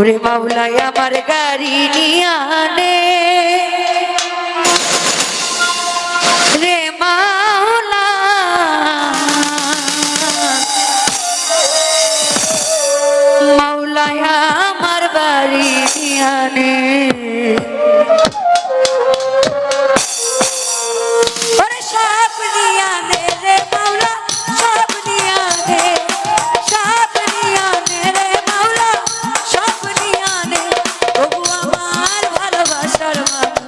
ওরে মাওলাই আমার গাড়ি নিয়ে আনে রে মাওলা মাওলাই আমার বাড়ি নিয়ে আনে ওরে সব নিয়ে আনে রে মাওলা সব নিয়ে আনে সব নিয়ে আনে রে মাওলা সব নিয়ে আনে তবু আমার ভালোবাসার মানুষ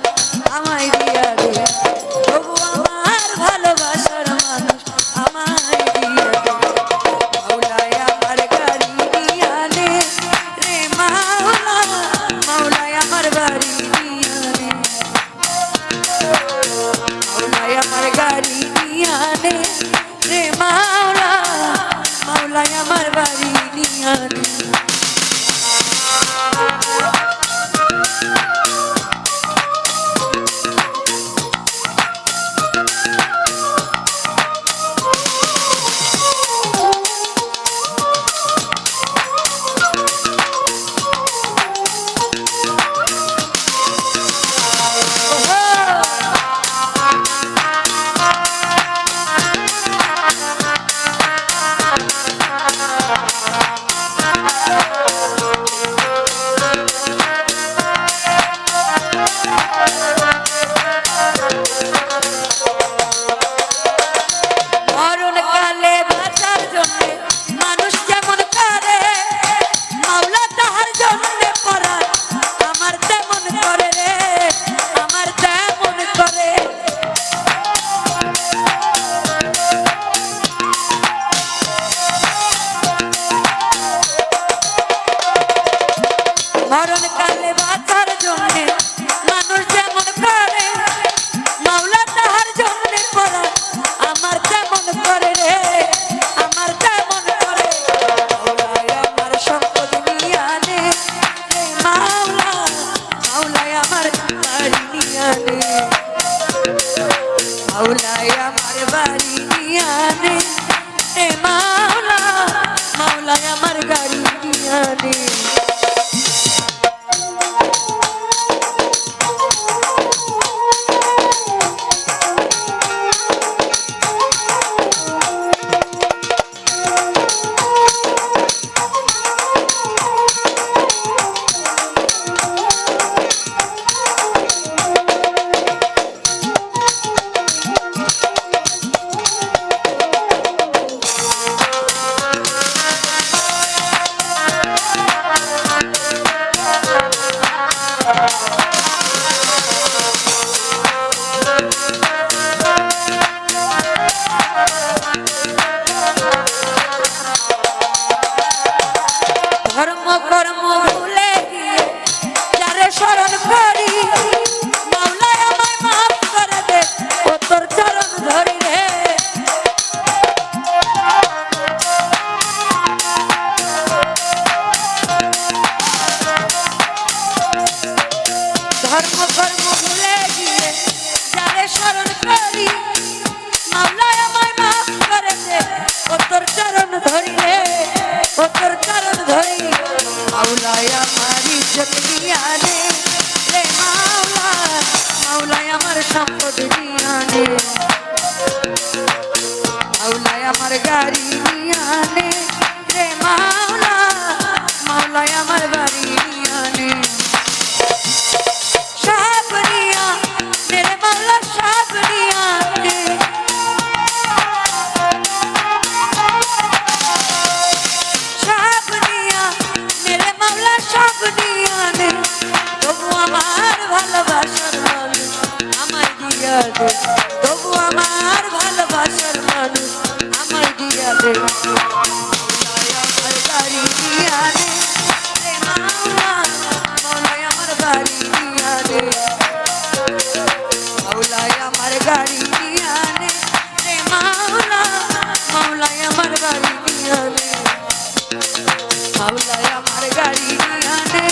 আমায় দিয়া দে তবু আমার ভালোবাসার মানুষ আমায় দিয়া দে মাওলাই আমার গাড়ি নিয়ে আনে রে মাওলা মাওলাই আমার বাড়ি নিয়ে আনে মাওলাই আমার গাড়ি নিয়ে আনে রে মাওলা মাওলাই আমার বাড়ি নিয়ে আনে মরণকালে বাঁচার জন্যে মানুষ যেমন করে মাওলা তাহার জন্যে করা আমার তেমন করে রে আমার তেমন করে মাওলাই আমার সম্পদ নিয়ে আনে রে মাওলা মাওলাই আমার বাড়ি নিয়ে আনে মাওলাই আমার বাড়ি নিয়ে আনে রে মাওলা মাওলাই আমার গাড়ি নিয়ে আনে ধর্ম কর্ম ভুলে গিয়ে যারে স্মরণ করি মাওলাই আমায় মাফ করে দে ও তোর চরণ ধরি রে ধর্ম কর্ম ভুলে গিয়ে যারে স্মরণ করি মাওলাই আমায় মাফ করে দে ও তোর চরণ ধরি রে ও তোর চরণ ধরি মাওলাই আমার ইজ্জত নিয়ে আনে রে মাওলা মাওলাই আমার সম্পদ নিয়ে আনে মাওলাই আমার গাড়ি নিয়ে আনে রে মাওলা মাওলাই আমার বাড়ি নিয়ে আনে সব নিয়ে আনে রে মাওলা সব নিয়ে আনে সব নিয়ে আনে রে মাওলা সব নিয়ে আনে তবু আমার ভালোবাসার মানুষ আমায় দিয়া দে তবু আমার ভালোবাসার মানুষ আমায় দিয়া দে মাওলাই আমার গাড়ি নিয়ে আনে রে মাওলা মাওলাই আমার বাড়ি নিয়ে আনে মাওলাই আমার গাড়ি নিয়ে আনে রে মাওলা মাওলাই আমার বাড়ি নিয়ে আনে মাওলাই আমার গাড়ি নিয়ে আনে